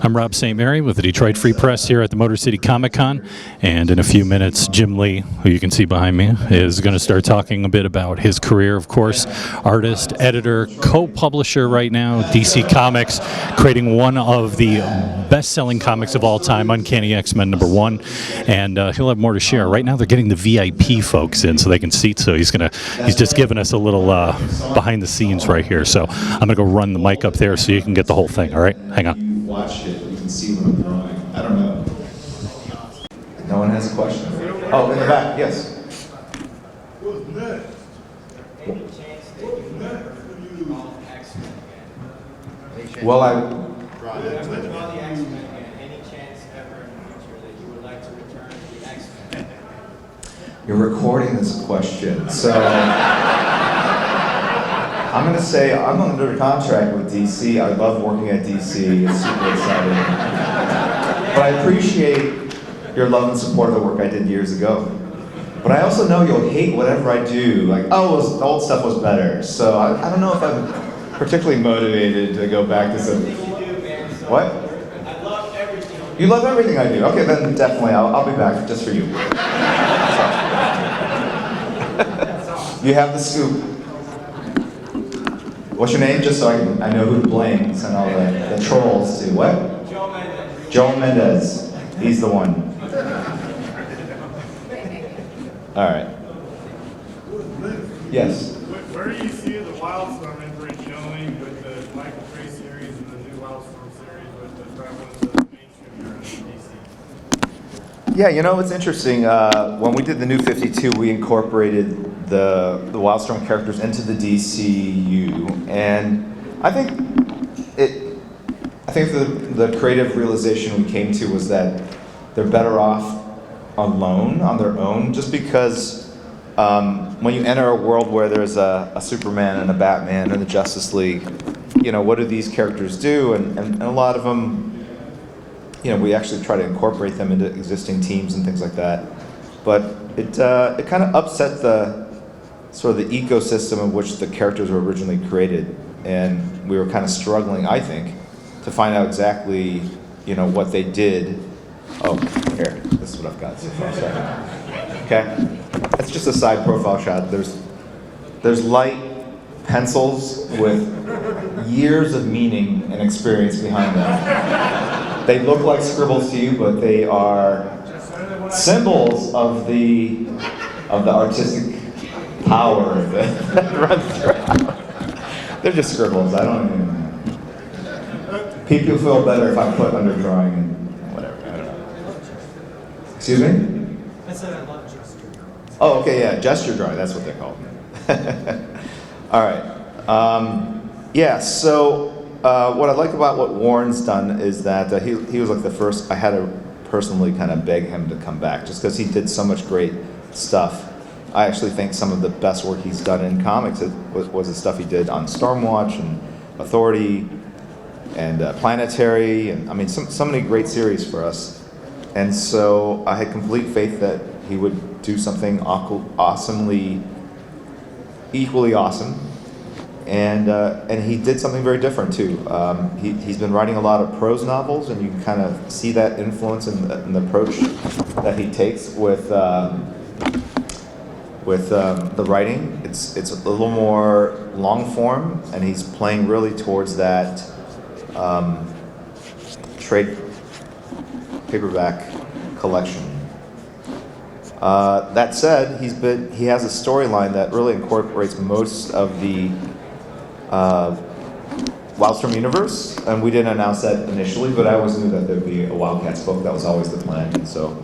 I'm Rob St. Mary with the Detroit Free Press here at the Motor City Comic Con, and in a few minutes, Jim Lee, who you can see behind me, is going to start talking a bit about his career, of course. Artist, editor, co-publisher right now, DC Comics, creating one of the best-selling comics of all time, Uncanny X-Men #1, and he'll have more to share. Right now, they're getting the VIP folks in so they can seat, so he's just giving us a little behind the scenes right here. So I'm going to go run the mic up there so you can get the whole thing, all right? Hang on. Watch it, you can see what I'm drawing. I don't know. No one has a question? Oh, in the back, yes. What's next? Any chance that you call X-Men again? Well, All the X-Men again. Any chance ever in the future that you would like to return to the X-Men? You're recording this question, so I'm going to say I'm under contract with DC. I love working at DC. It's super exciting. But I appreciate your love and support of the work I did years ago. But I also know you'll hate whatever I do. Like, oh, the old stuff was better. So I don't know if I'm particularly motivated to go back to some... What? I love everything. You love everything I do. Okay, then definitely I'll be back just for you. You have the scoop. What's your name? Just so I know who to blame. Send all the trolls to. What? Joe Mendez. Joe Mendez. He's the one. All right. Yes. Where do you see the Wildstorm entry going with the Michael Trey series and the new Wildstorm series with the travel to the mainstream here in DC? Yeah, you know, it's interesting. When we did the New 52, we incorporated the Wildstorm characters into the DCU, and I think the creative realization we came to was that they're better off alone, on their own, just because when you enter a world where there's a Superman and a Batman and the Justice League, you know, what do these characters do? And a lot of them, you know, we actually try to incorporate them into existing teams and things like that. But it kind of upset the sort of the ecosystem in which the characters were originally created, and we were kind of struggling, I think, to find out exactly, you know, what they did. Oh, here, this is what I've got so far. Sorry. Okay, that's just a side profile shot. There's light pencils with years of meaning and experience behind them. They look like scribbles to you, but they are symbols of the artistic power that runs through. They're just scribbles. I don't even know. People feel better if I put under drawing and whatever. I don't know. Excuse me? I said I love gesture drawing. Oh, okay, yeah, gesture drawing. That's what they're called. All right. Yeah. So what I like about what Warren's done is that he was like the first. I had to personally kind of beg him to come back, just because he did so much great stuff. I actually think some of the best work he's done in comics was the stuff he did on Stormwatch and Authority and Planetary, and I mean so many great series for us. And so I had complete faith that he would do something awesomely, equally awesome. And he did something very different too. He's been writing a lot of prose novels, and you can kind of see that influence in the approach that he takes with the writing. It's a little more long form, and he's playing really towards that trade paperback collection. That said, he has a storyline that really incorporates most of the Wildstorm universe, and we didn't announce that initially, but I always knew that there'd be a Wildcats book. That was always the plan, and so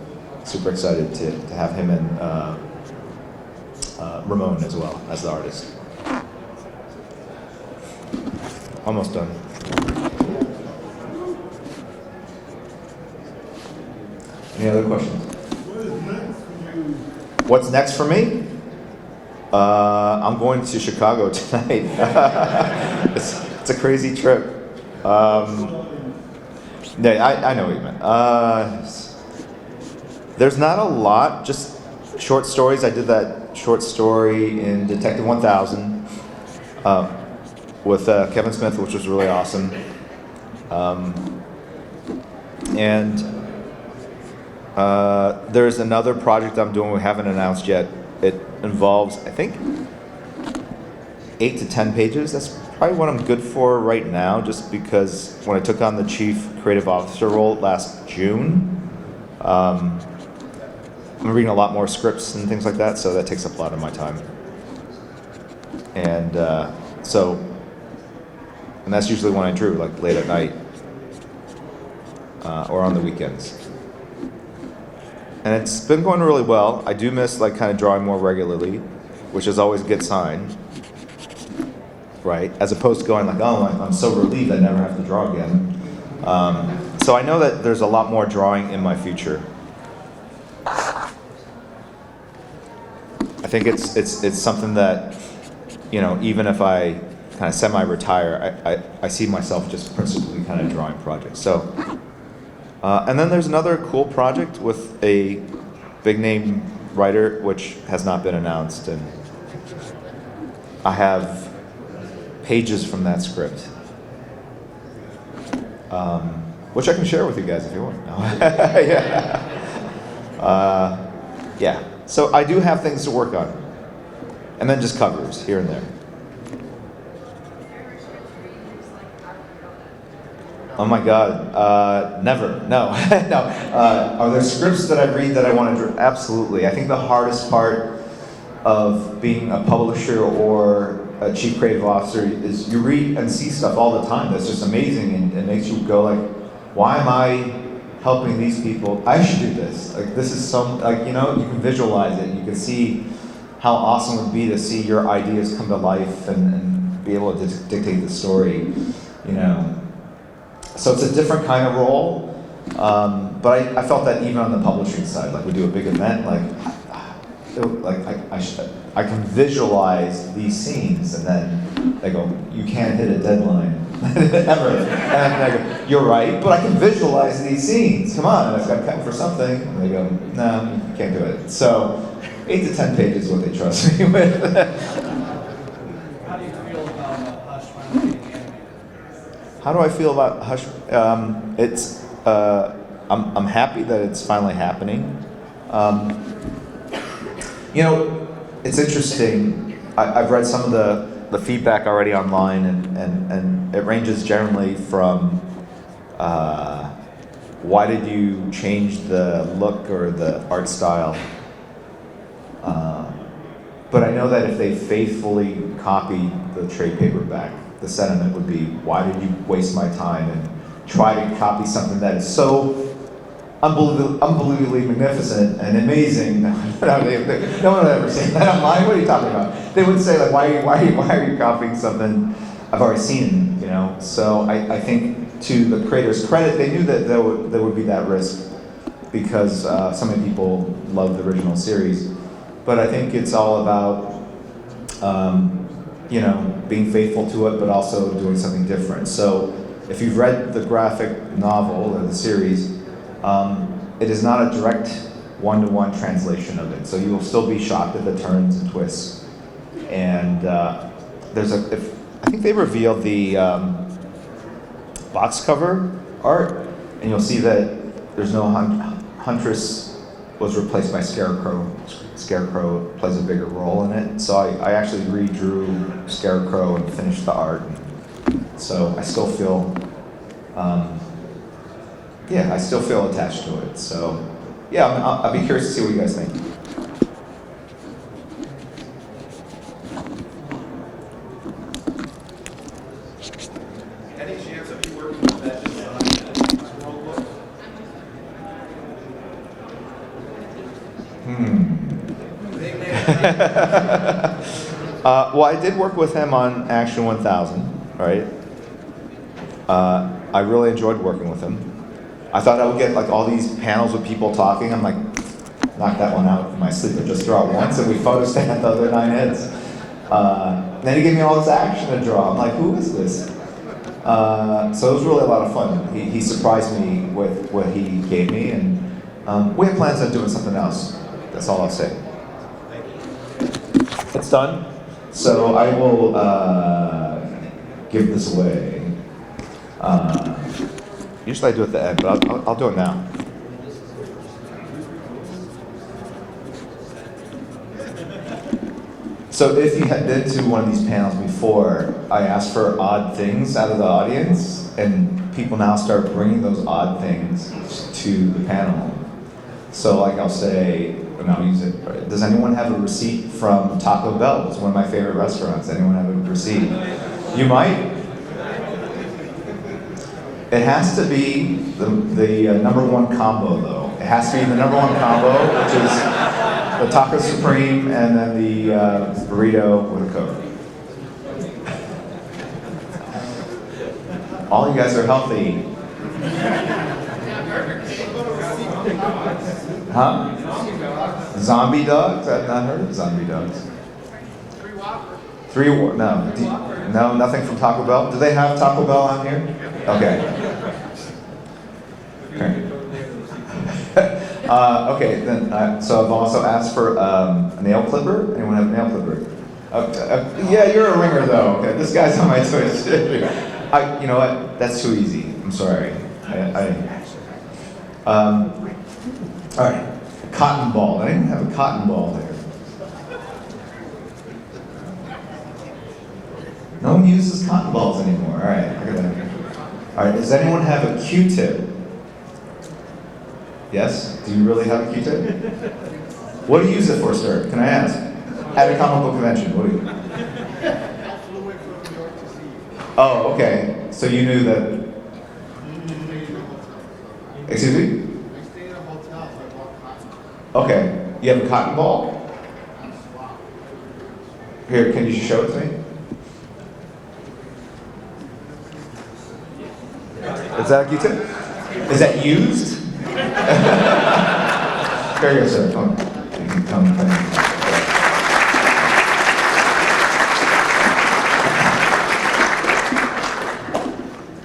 super excited to have him and Ramon as well as the artist. Almost done. Any other questions? What's next for me? I'm going to Chicago tonight. It's a crazy trip. Yeah, I know what you meant. There's not a lot, just short stories. I did that short story in Detective 1000 with Kevin Smith, which was really awesome. And there's another project I'm doing we haven't announced yet. It involves, I think, 8 to 10 pages. That's probably what I'm good for right now, just because when I took on the chief creative officer role last June, I'm reading a lot more scripts and things like that, so that takes up a lot of my time. And and that's usually when I drew, like late at night or on the weekends. And it's been going really well. I do miss like kind of drawing more regularly, which is always a good sign, right? As opposed to going like, oh, I'm so relieved I never have to draw again. So I know that there's a lot more drawing in my future. I think it's something that, even if I kind of semi-retire, I see myself just principally kind of drawing projects. So, and then there's another cool project with a big name writer, which has not been announced, and I have pages from that script, which I can share with you guys if you want. No. Yeah. So I do have things to work on, and then just covers here and there. Oh my God, never, no, no. Are there scripts that I read that I want to draw? Absolutely. I think the hardest part of being a publisher or a chief creative officer is you read and see stuff all the time that's just amazing and it makes you go like, why am I helping these people? I should do this. Like this is you can visualize it. You can see how awesome it would be to see your ideas come to life and be able to dictate the story, So it's a different kind of role, but I felt that even on the publishing side, like we do a big event, I can visualize these scenes, and then they go, you can't hit a deadline ever. And I go, you're right, but I can visualize these scenes. Come on, I've got to cut for something. And they go, no, you can't do it. So 8 to 10 pages is what they trust me with. How do you feel about Hush finally getting animated? How do I feel about Hush? I'm happy that it's finally happening. It's interesting. I've read some of the feedback already online, and it ranges generally from why did you change the look or the art style? But I know that if they faithfully copied the trade paperback, the sentiment would be, why did you waste my time and try to copy something that is so unbelievably magnificent and amazing? No one would ever say that online. What are you talking about? They would say, like, why are you copying something I've already seen? So I think to the creator's credit, they knew that there would be that risk because so many people love the original series. But I think it's all about being faithful to it, but also doing something different. So if you've read the graphic novel or the series, it is not a direct one-to-one translation of it. So you will still be shocked at the turns and twists. And I think they revealed the box cover art, and you'll see that there's no Huntress was replaced by Scarecrow. Scarecrow plays a bigger role in it. So I actually redrew Scarecrow and finished the art. So I still feel, I still feel attached to it. So yeah, I'll be curious to see what you guys think. Any chance of you working with that design world book? Well, I did work with him on Action 1000, right? I really enjoyed working with him. I thought I would get like all these panels with people talking. I'm like, knock that one out in my sleep and just draw it once, and we photostat the other 9 heads. Then he gave me all this action to draw. I'm like, who is this? So it was really a lot of fun. He surprised me with what he gave me, and we have plans on doing something else. That's all I'll say. It's done. So I will give this away. Usually I do it at the end, but I'll do it now. So if you had been to one of these panels before, I asked for odd things out of the audience, and people now start bringing those odd things to the panel. So like I'll say, and I'll use it, does anyone have a receipt from Taco Bell? It's one of my favorite restaurants. Anyone have a receipt? You might? It has to be the number one combo though. It has to be the number one combo, which is the Taco Supreme and then the burrito with a Coke. All you guys are healthy. Huh? Zombie dogs? I've not heard of zombie dogs. No, nothing from Taco Bell. Do they have Taco Bell on here? Okay. Okay, then, so I've also asked for a nail clipper. Anyone have a nail clipper? Yeah, you're a ringer though. Okay, this guy's on my Twitch. You know what? That's too easy. I'm sorry. All right, cotton ball. I didn't have a cotton ball there. No one uses cotton balls anymore. All right, look at that. All right, does anyone have a Q-tip? Yes? Do you really have a Q-tip? What do you use it for, sir? Can I ask? At a comic book convention, what do you? Oh, okay. So you knew that. Excuse me? Okay. You have a cotton ball? Here, can you show it to me? Is that a Q-tip? Is that used? Here you go, sir. Come. You can come.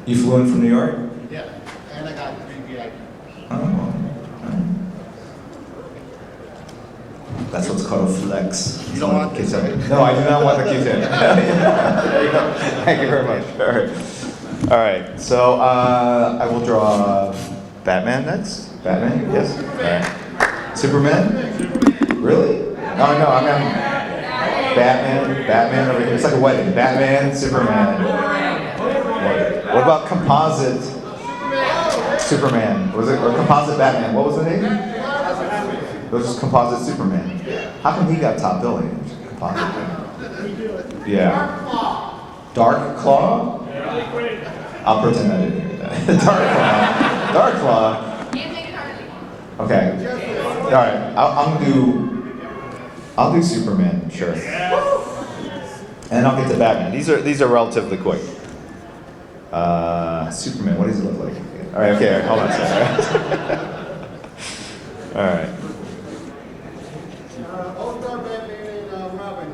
You flew in from New York? Yeah, and I got 3 VIP. Oh. That's what's called a flex. You don't want this, right? No, I do not want the Q-tip. There you go. Thank you very much. All right. All right. So I will draw Batman next. Batman? Yes. All right. Superman? Really? No, I mean Batman over here. It's like a wedding. Batman, Superman. What about composite Superman? Was it or composite Batman? What was the name? It was just composite Superman. How come he got top billing? Composite. Yeah. Dark Claw? I'll pretend I didn't hear that. Dark Claw. Okay. All right. I'll do Superman. Sure. And I'll get to Batman. These are relatively quick. Superman. What does it look like? All right. Okay. Hold on a second. All right. All-Star Batman and Robin.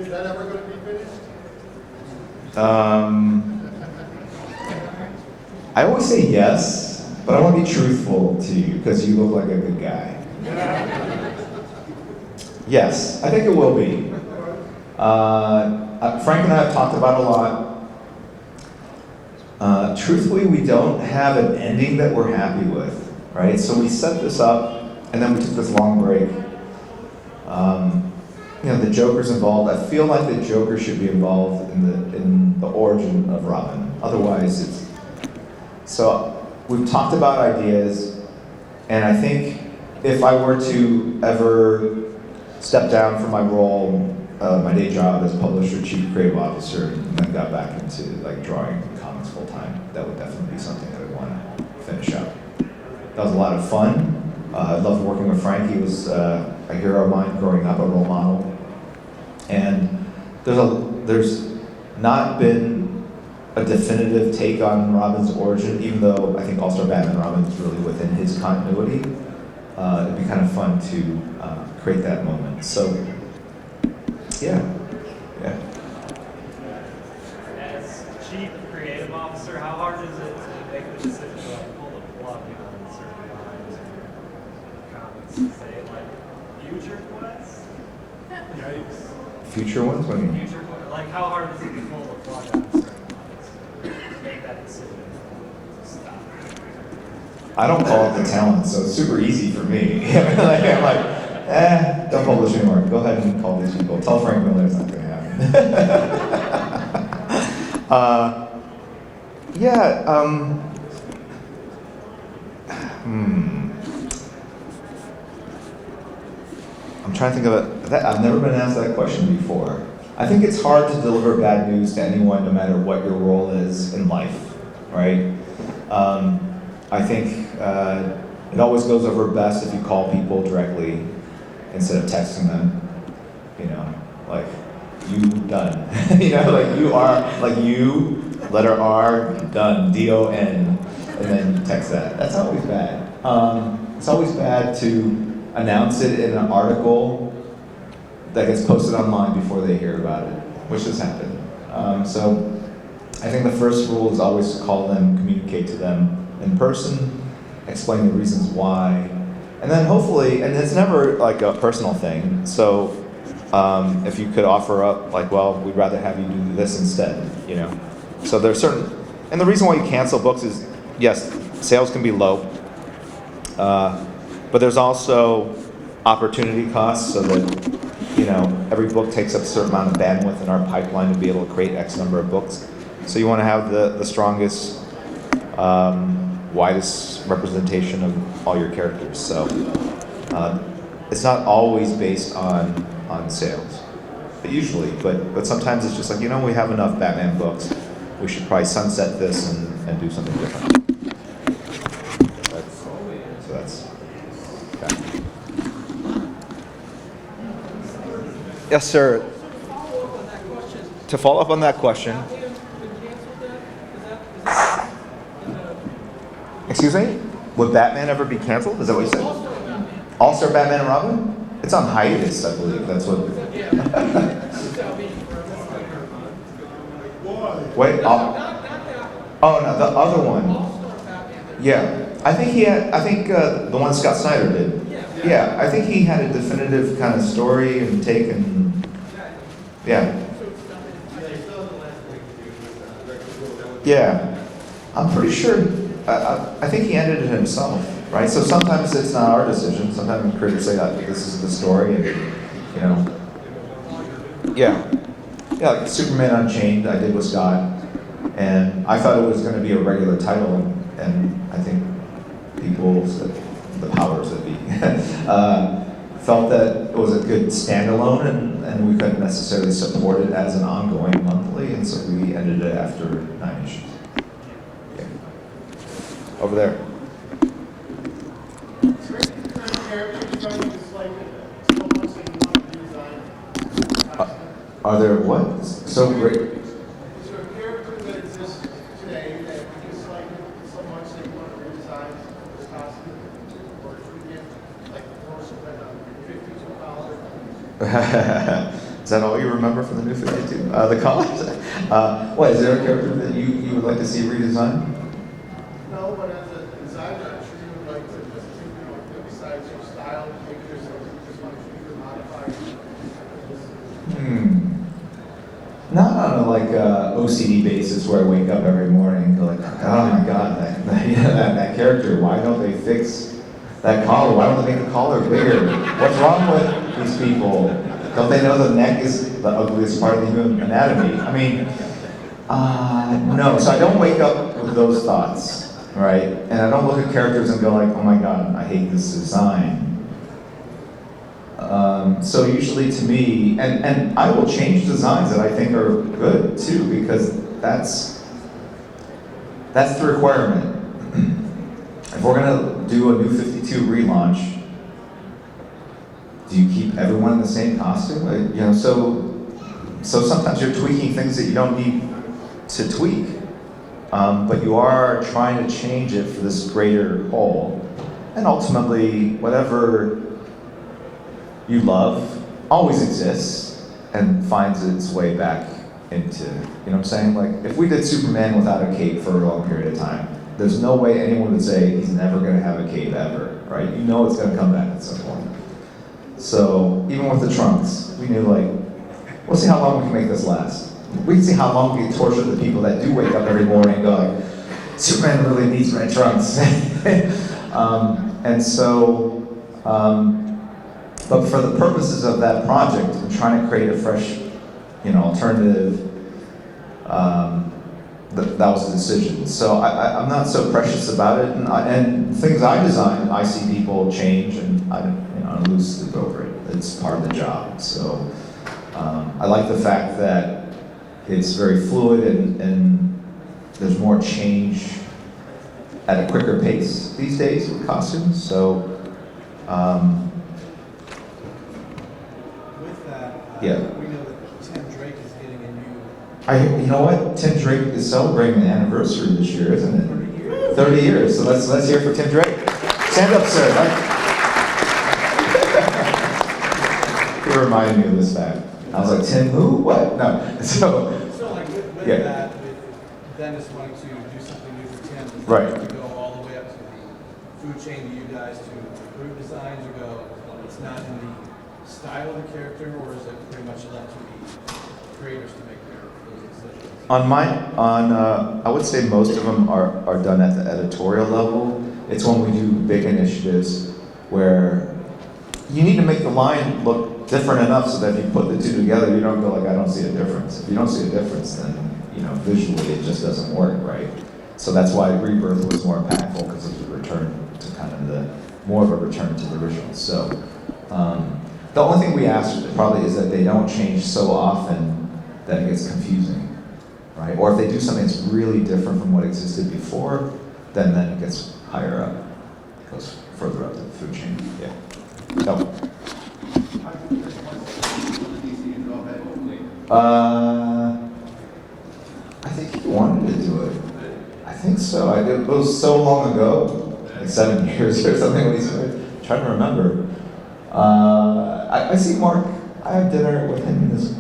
Is that ever gonna be finished? I always say yes, but I want to be truthful to you because you look like a good guy. Yes, I think it will be. Frank and I have talked about it a lot. Truthfully, we don't have an ending that we're happy with, right? So we set this up, and then we took this long break. The Joker's involved. I feel like the Joker should be involved in the origin of Robin. Otherwise, it's so we've talked about ideas, and I think if I were to ever step down from my role, my day job as publisher, chief creative officer, and then got back into like drawing comics full time, that would definitely be something that I'd want to finish up. That was a lot of fun. I loved working with Frank. He was a hero of mine growing up, a role model. And there's not been a definitive take on Robin's origin, even though I think All-Star Batman Robin is really within his continuity. It'd be kind of fun to create that moment. So, yeah. As chief creative officer, how hard is it to make the decision to like pull the plug on certain lines or comics? Say like future quests? Yikes. Future ones? What do you mean? Future quests. Like how hard is it to pull the plug on certain lines? Make that decision to stop. I don't call it the talent, so it's super easy for me. I'm like, don't publish anymore. Go ahead and call these people. Tell Frank Miller it's not going to happen. I'm trying to think of it. I've never been asked that question before. I think it's hard to deliver bad news to anyone, no matter what your role is in life, right? I think it always goes over best if you call people directly instead of texting them. You know, like, you done. You know, like you are, like you, letter R, done, D-O-N, and then you text that. That's always bad. It's always bad to announce it in an article that gets posted online before they hear about it, which has happened. So I think the first rule is always to call them, communicate to them in person, explain the reasons why, and then hopefully, and it's never like a personal thing, so if you could offer up, like, well, we'd rather have you do this instead, you know. So there's certain, and the reason why you cancel books is, yes, sales can be low, but there's also opportunity costs, so that, you know, every book takes up a certain amount of bandwidth in our pipeline to be able to create X number of books. So you want to have the strongest, widest representation of all your characters. So it's not always based on sales, but usually. But sometimes it's just like, you know, we have enough Batman books. We should probably sunset this and do something different. That's okay. Yes, sir. To follow up on that question. Excuse me? Would Batman ever be canceled? Is that what you said? All-Star Batman and Robin? It's on hiatus, I believe. That's what. Wait. Oh no, the other one. Yeah, I think the one Scott Snyder did. Yeah, I think he had a definitive kind of story and take, and yeah. Yeah, I'm pretty sure. I think he ended it himself, right? So sometimes it's not our decision. Sometimes creators say that this is the story, and you know, yeah, like Superman Unchained, I did with Scott, and I thought it was going to be a regular title, and I think people, the powers that be, felt that it was a good standalone, and we couldn't necessarily support it as an ongoing monthly, and so we ended it after 9 issues. Okay. Over there. Are there what? So great. Is there a character that exists today that you dislike so much that you want to redesign the costume? Or should we get like $52? Is that all you remember from the New 52? The comics? What, is there a character that you would like to see redesigned? No, but as a designer, I'm sure you would like to just, besides your style, maybe there's something you just want to tweak or modify. Not on a OCD basis where I wake up every morning and go like, oh my god, that character, why don't they fix that collar? Why don't they make the collar bigger? What's wrong with these people? Don't they know the neck is the ugliest part of the human anatomy? I mean, no. So I don't wake up with those thoughts, right? And I don't look at characters and go like, oh my god, I hate this design. So usually to me, and I will change designs that I think are good too, because that's the requirement. If we're gonna do a New 52 relaunch, do you keep everyone in the same costume? So sometimes you're tweaking things that you don't need to tweak, but you are trying to change it for this greater whole, and ultimately whatever you love always exists and finds its way back into, you know what I'm saying? Like, if we did Superman without a cape for a long period of time, there's no way anyone would say he's never going to have a cape ever, right? You know it's going to come back at some point. So, even with the trunks, we knew, like, we'll see how long we can make this last. We can see how long we can torture the people that do wake up every morning and go like, Superman really needs red trunks. And so, but for the purposes of that project, I'm trying to create a fresh, alternative. That was a decision. So I'm not so precious about it, and things I design, I see people change, and I lose sleep over it. It's part of the job. So I like the fact that it's very fluid, and there's more change at a quicker pace these days with costumes. So With that, yeah. we know that Tim Drake is getting a new You know what? Tim Drake is celebrating an anniversary this year, isn't it? 30 years. So let's hear for Tim Drake. Stand up, sir. You reminded me of this fact. I was like, Tim who? What? No. So like with Yeah. that, with Dennis wanting to do something new for Tim, does Right. that go all the way up to the food chain to you guys to approve designs, or go, it's not in the style of the character, or is it pretty much left to the creators to make those decisions? I would say most of them are done at the editorial level. It's when we do big initiatives where you need to make the line look different enough so that if you put the two together, you don't go like, I don't see a difference. If you don't see a difference, then visually it just doesn't work, right? So that's why Rebirth was more impactful, because it was a return to kind of more of a return to the original. So the only thing we ask probably is that they don't change so often that it gets confusing, right? Or if they do something that's really different from what existed before, then it gets higher up, it goes further up the food chain. Yeah. No. I think he wanted to do it. I think so. It was so long ago, like 7 years or something when he started. I'm trying to remember. I see Mark. I have dinner with him and his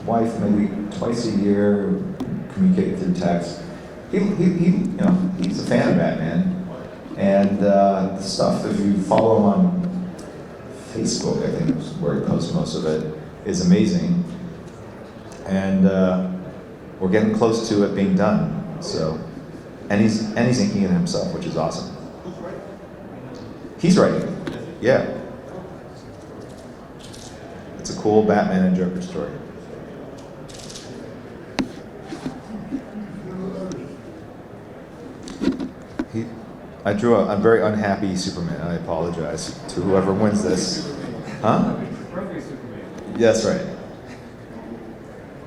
wife maybe twice a year, communicate through text. He's a fan of Batman. And the stuff, if you follow him on Facebook, I think is where he posts most of it, is amazing. And we're getting close to it being done. So, and he's inking it himself, which is awesome. He's writing it. Yeah. It's a cool Batman and Joker story. I drew a very unhappy Superman. I apologize to whoever wins this. Huh? Yes, right.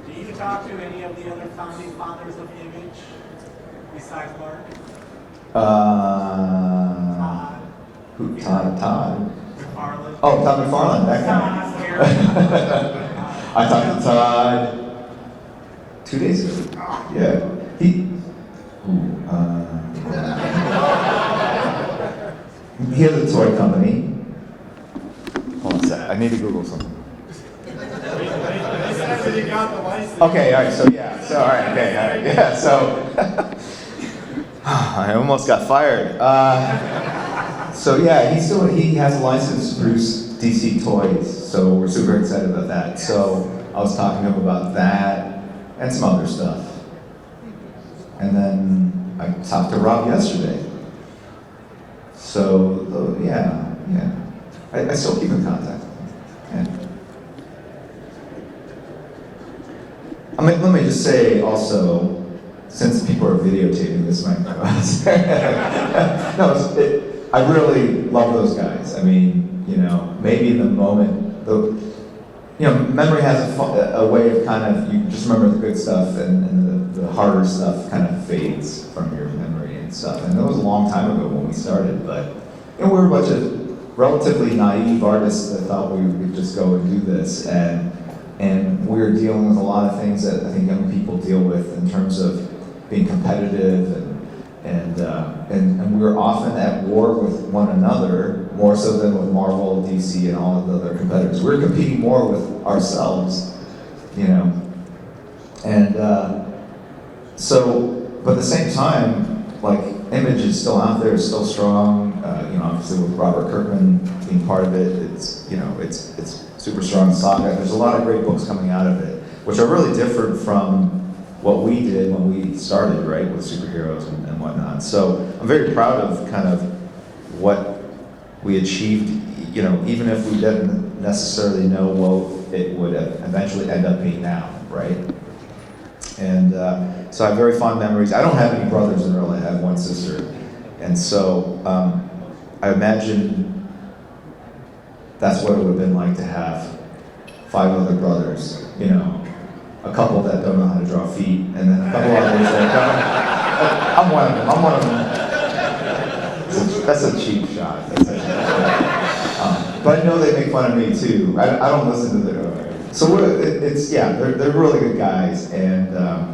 Do you talk to any of the other founding fathers of Image besides Mark? Who? Todd. McFarlane? Oh, Todd McFarlane, that guy. I talked to Todd 2 days ago. Yeah. He has a toy company. Hold on a sec. I need to Google something. Okay, all right. So yeah. So all right. Okay. All right. Yeah. So I almost got fired. So yeah, he has a license to produce DC toys. So we're super excited about that. So I was talking to him about that and some other stuff. And then I talked to Rob yesterday. So yeah. I still keep in contact. Yeah. Let me just say also, since people are videotaping this, I really love those guys. I mean, maybe in the moment, memory has a way of kind of, you just remember the good stuff, and the harder stuff kind of fades from your memory and stuff. And that was a long time ago when we started, but we were a bunch of relatively naive artists that thought we would just go and do this, and we were dealing with a lot of things that I think young people deal with in terms of being competitive, and we were often at war with one another, more so than with Marvel, DC, and all of the other competitors. We were competing more with ourselves, and so, but at the same time, like, Image is still out there, it's still strong. Obviously with Robert Kirkman being part of it, it's super strong saga. There's a lot of great books coming out of it, which are really different from what we did when we started, right, with superheroes and whatnot. So I'm very proud of kind of what we achieved, you know, even if we didn't necessarily know what it would eventually end up being now, right? And so I have very fond memories. I don't have any brothers in real life. I have one sister. And so I imagine that's what it would have been like to have 5 other brothers, you know, a couple that don't know how to draw feet, and then a couple others that I'm one of them. I'm one of them. That's a cheap shot. That's a cheap shot. But I know they make fun of me too. I don't listen to their. So they're really good guys and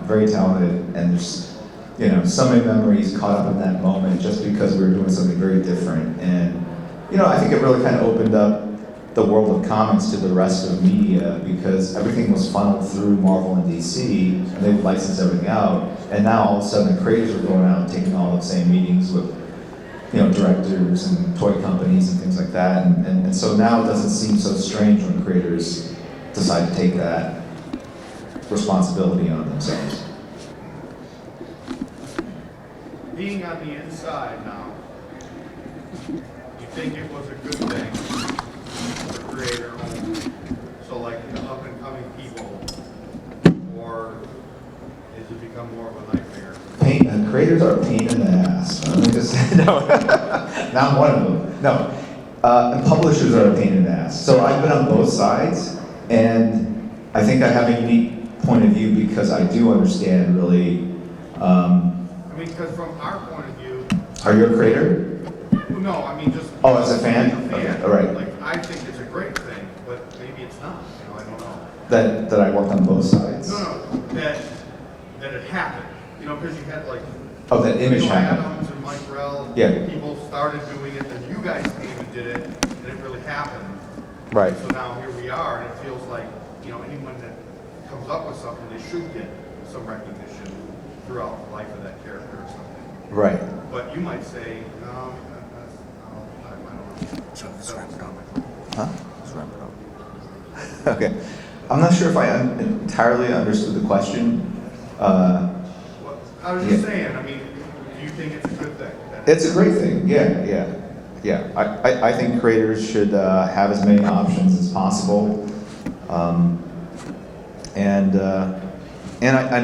very talented, and there's, you know, so many memories caught up in that moment just because we were doing something very different. And you know, I think it really kind of opened up the world of comics to the rest of media, because everything was funneled through Marvel and DC, and they would license everything out. And now all of a sudden the creators are going out and taking all the same meetings with, you know, directors and toy companies and things like that. And so now it doesn't seem so strange when creators decide to take that responsibility on themselves. Being on the inside now, you think it was a good thing for creator only? So like the up and coming people, or has it become more of a nightmare? Creators are a pain in the ass. Let me just no, not one of them. No, and publishers are a pain in the ass. So I've been on both sides, and I think I have a unique point of view because I do understand really. I mean, because from our point of view. Are you a creator? No, I mean just. Oh, as a fan? As a fan. Okay, all right. Like, I think it's a great thing, but maybe it's not. You know, I don't know. That I worked on both sides. No, that it happened. You know, because you had like. Oh, that image Neil happened. Adams and Mike Rell. Yeah. People started doing it, then you guys came and did it, and it really happened. Right. So now here we are, and it feels like, you know, anyone that comes up with something, they should get some recognition throughout the life of that character or something. Right. But you might say, no, I don't know. So let's wrap it up. Huh? Let's wrap it up. Okay. I'm not sure if I entirely understood the question. Well, I was just Yeah. saying, I mean, do you think it's a good thing? It's a great thing. Yeah. I think creators should have as many options as possible, and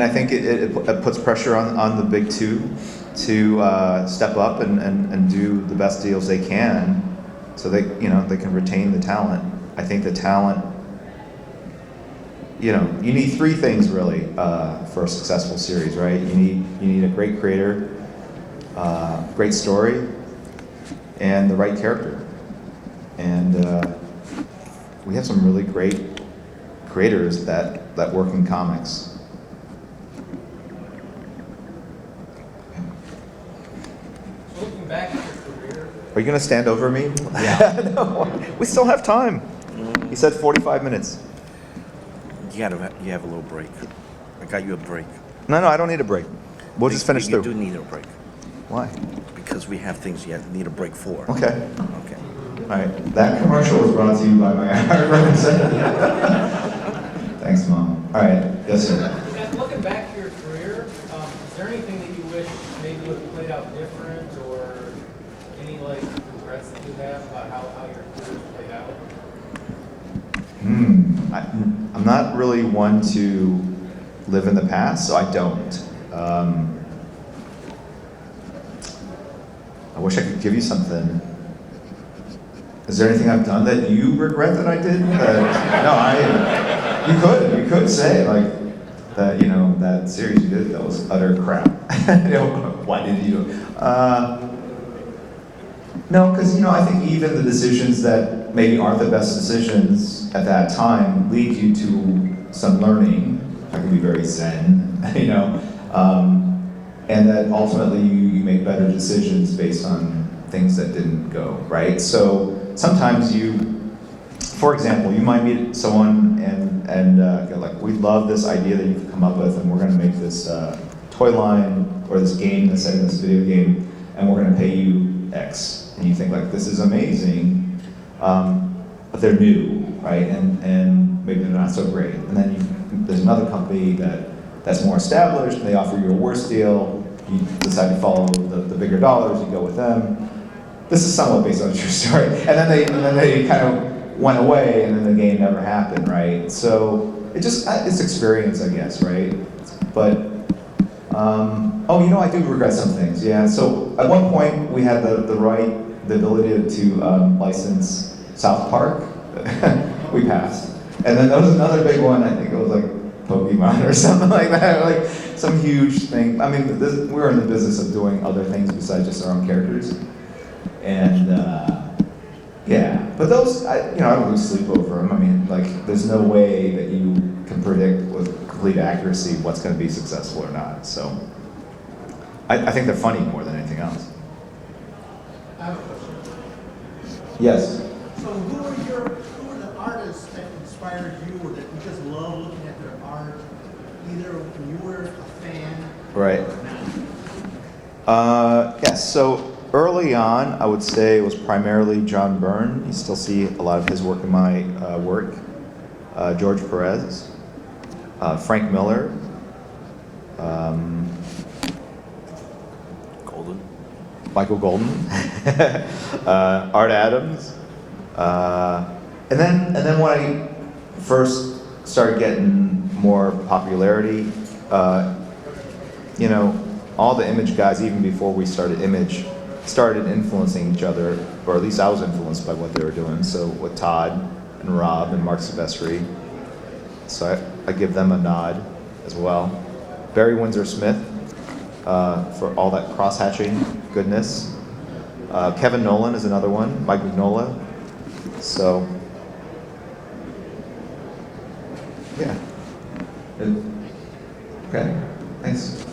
I think it puts pressure on the big two to step up and do the best deals they can, so they can retain the talent. I think the talent. You need 3 things really for a successful series, right? You need a great creator, great story, and the right character. And we have some really great creators that work in comics. So looking back at your career, Are you going to stand over me? Yeah. No, we still have time. He said 45 minutes. You have a little break. I got you a break. No, I don't need a break. We'll just finish You through. do need a break Why? because we have things you need a break for. Okay. Okay. All right. That commercial was brought to you by my representative. Thanks, Mom. All right. Yes, sir. And looking back to your career, is there anything that you wish maybe would have played out different, or any like regrets that you have about how your career played out? I'm not really one to live in the past, so I don't. I wish I could give you something. Is there anything I've done that you regret that I did? No, you could say like that. That series you did that was utter crap. Why did you? No, because I think even the decisions that maybe aren't the best decisions at that time lead you to some learning. I can be very zen, and that ultimately you make better decisions based on things that didn't go right. So sometimes for example, you might meet someone and go like, we love this idea that you've come up with, and we're going to make this toy line or this game that's set in this video game, and we're going to pay you X. And you think like, this is amazing, but they're new, right? And maybe they're not so great. And then there's another company that that's more established, and they offer you a worse deal. You decide to follow the bigger dollars, you go with them. This is somewhat based on a true story. And then they kind of went away, and then the game never happened, right? So it's experience, I guess, right? But I do regret some things. Yeah. So at one point we had the ability to license South Park. We passed, and then there was another big one. I think it was like Pokemon or something like that, like some huge thing. I mean, we're in the business of doing other things besides just our own characters, and yeah. But those, I don't lose sleep over them. I mean, like, there's no way that you can predict with complete accuracy what's going to be successful or not. So, I think they're funny more than anything else. I have a question. Yes. So who are the artists that inspired you or that you just love looking at their art, either when you were a fan Right. or not? Yes. So early on, I would say it was primarily John Byrne. You still see a lot of his work in my work. George Perez, Frank Miller, Golden. Michael Golden, Art Adams, and then when I first started getting more popularity, all the Image guys, even before we started Image, started influencing each other, or at least I was influenced by what they were doing. So with Todd and Rob and Mark Silvestri, so I give them a nod as well. Barry Windsor Smith for all that cross-hatching goodness. Kevin Nolan is another one. Mike Mignola. So, yeah. Okay. Thanks.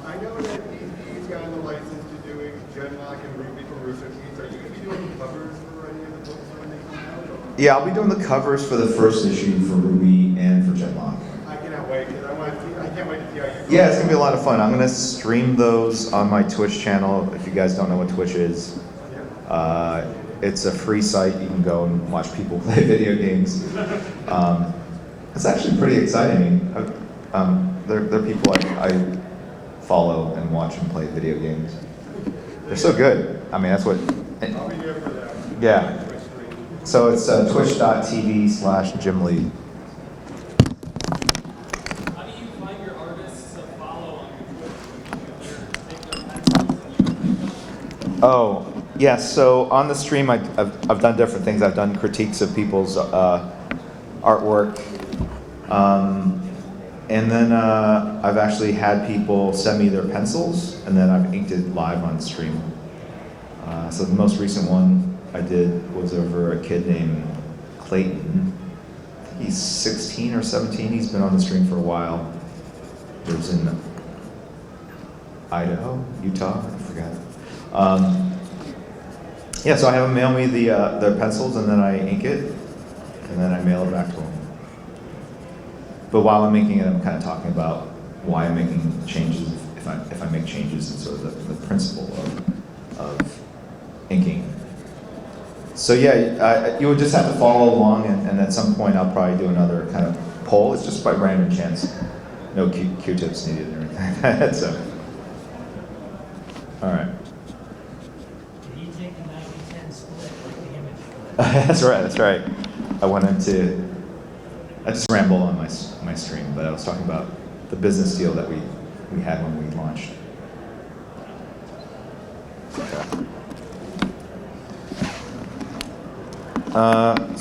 I know that he's gotten the license to doing Genlock and Ruby for Rooster Teeth. Are you going to be doing covers for any of the books when they come out? Yeah, I'll be doing the covers for the first issue for Ruby and for Genlock. I cannot wait, because I can't wait to see how you. Yeah, it's gonna be a lot of fun. I'm gonna stream those on my Twitch channel. If you guys don't know what Twitch is, it's a free site. You can go and watch people play video games. It's actually pretty exciting. They're people I follow and watch and play video games. They're so good. I mean, that's what. I'll be here for that. Yeah. So it's twitch.tv/Jim Lee. How do you find your artists to follow on your Twitch? You take their pencils and you make them? Oh, yes. So on the stream, I've done different things. I've done critiques of people's artwork. And then I've actually had people send me their pencils, and then I've inked it live on stream. So the most recent one I did was over a kid named Clayton. He's 16 or 17. He's been on the stream for a while. Lives in Idaho, Utah, I forgot. Yeah, so I have him mail me the pencils, and then I ink it, and then I mail it back to him. But while I'm making it, I'm kind of talking about why I'm making changes, if I make changes, and sort of the principle of inking. So yeah, you would just have to follow along, and at some point I'll probably do another kind of poll. It's just by random chance. No Q-tips needed or anything like that. So, all right. Did you take the 90-10 split like the Image split? That's right. That's right. I just ramble on my stream, but I was talking about the business deal that we had when we launched.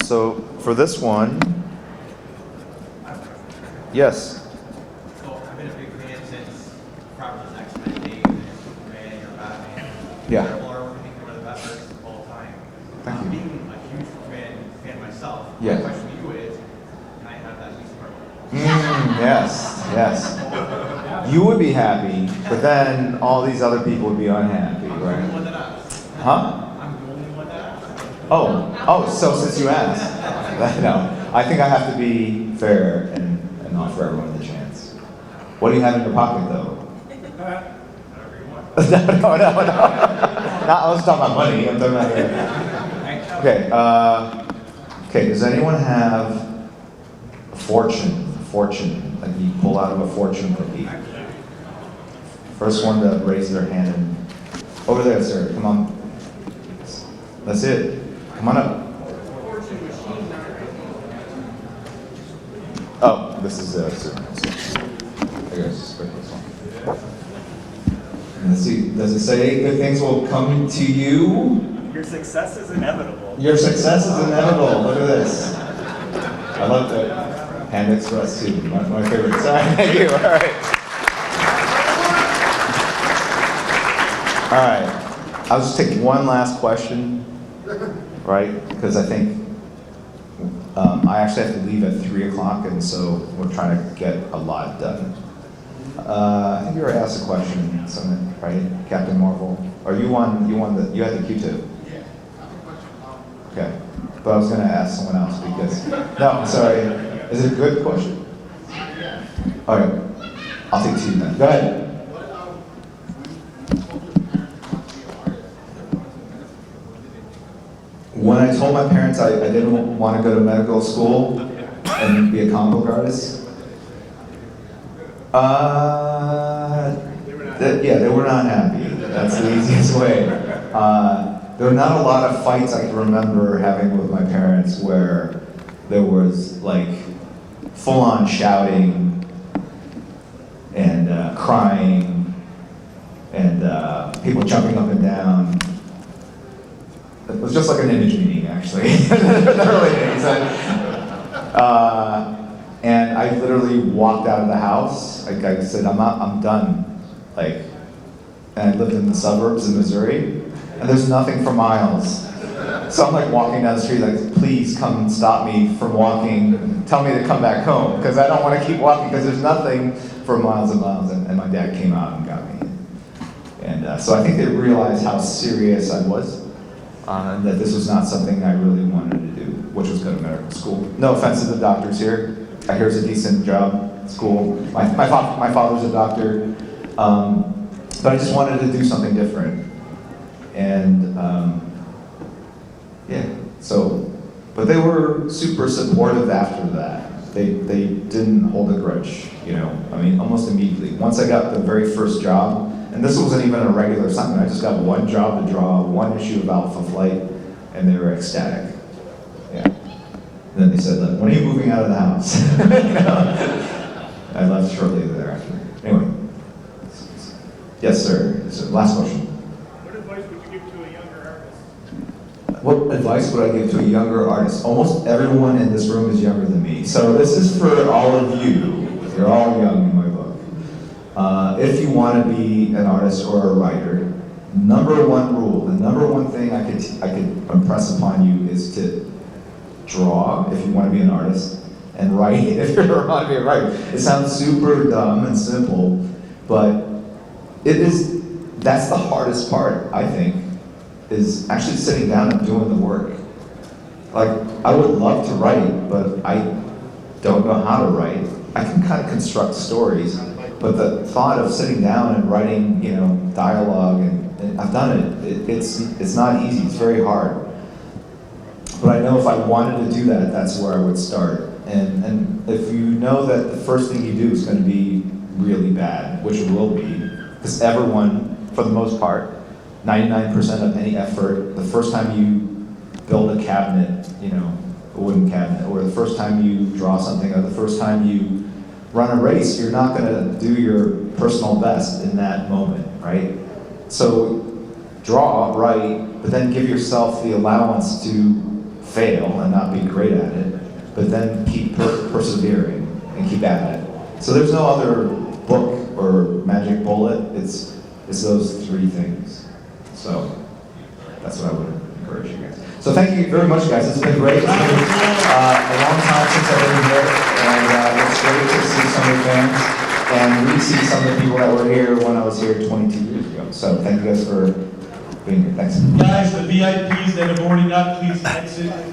So for this one, yes. So I've been a big fan since Robert's X-Men days, and Superman, your Batman. Yeah. Incredible artwork. I think you're one of the best artists of all time. Thank you. Being a huge fan myself, Yeah. my question to you is, can I have that piece of artwork? Yes. You would be happy, but then all these other people would be unhappy, I'm the only right? one that asks. Huh? I'm the only one that asks. Oh, so since you asked, no, I think I have to be fair and offer everyone the chance. What do you have in your pocket, though? No. I was talking about money. I'm talking about. Okay. Okay. Does anyone have a fortune that you pull out of a fortune cookie? First one to raise their hand. And over there, sir. Come on. That's it. Come on up. Oh, this is sir. I guess just pick this one. And let's see. Does it say good things will come to you? Your success is inevitable. Your success is inevitable. Look at this. I love that. Hand Express too. My favorite. Sorry. Thank you. All right. All right. I'll just take one last question, right? Because I think I actually have to leave at 3 o'clock, and so we're trying to get a lot done. I think you already asked a question, something, right? Captain Marvel. Or you won you had the Q-tip. Okay. But I was going to ask someone else because... No, I'm sorry. Is it a good question? All right. I'll take 2 then. Go ahead. When I told my parents I didn't want to go to medical school and be a comic book artist, they were not happy. That's the easiest way. There were not a lot of fights I can remember having with my parents where there was like full-on shouting and crying and people jumping up and down. It was just like an image meeting, actually, in the early days. And I literally walked out of the house. Like I said, I'm done. Like, and I lived in the suburbs in Missouri, and there's nothing for miles. So I'm like walking down the street, like, please come stop me from walking. Tell me to come back home, because I don't want to keep walking, because there's nothing for miles and miles. And my dad came out and got me. And so I think they realized how serious I was. And that this was not something I really wanted to do, which was go to medical school. No offense to the doctors here. I hear it's a decent job, school. My father's a doctor. But I just wanted to do something different. And yeah, so, but they were super supportive after that. They didn't hold a grudge, you know, I mean, almost immediately. Once I got the very first job, and this wasn't even a regular assignment. I just got one job to draw one issue of Alpha Flight, and they were ecstatic. Yeah. And then they said, "Look, when are you moving out of the house?" You know? I left shortly thereafter. Anyway. Yes, sir. So, last question. What advice would you give to a younger artist? What advice would I give to a younger artist? Almost everyone in this room is younger than me. So this is for all of you. You're all young in my book. If you want to be an artist or a writer, number one rule, the number one thing I could impress upon you is to draw if you want to be an artist, and write if you want to be a writer. It sounds super dumb and simple, but that's the hardest part, I think, is actually sitting down and doing the work. Like, I would love to write, but I don't know how to write. I can kind of construct stories, but the thought of sitting down and writing, you know, dialogue, and I've done it. It's not easy. It's very hard. But I know if I wanted to do that, that's where I would start. And if you know that the first thing you do is going to be really bad, which it will be, because everyone, for the most part, 99% of any effort, the first time you build a cabinet, you know, a wooden cabinet, or the first time you draw something, or the first time you run a race, you're not going to do your personal best in that moment, right? So draw, write, but then give yourself the allowance to fail and not be great at it, but then keep persevering and keep at it. So there's no other book or magic bullet. It's those 3 things. So that's what I would encourage you guys. So thank you very much, guys. It's been great. It's been a long time since I've been here, and it's great to see some of the fans and re-see some of the people that were here when I was here 22 years ago. So thank you guys for being here. Thanks. Guys, the VIPs that are boarding up, please exit.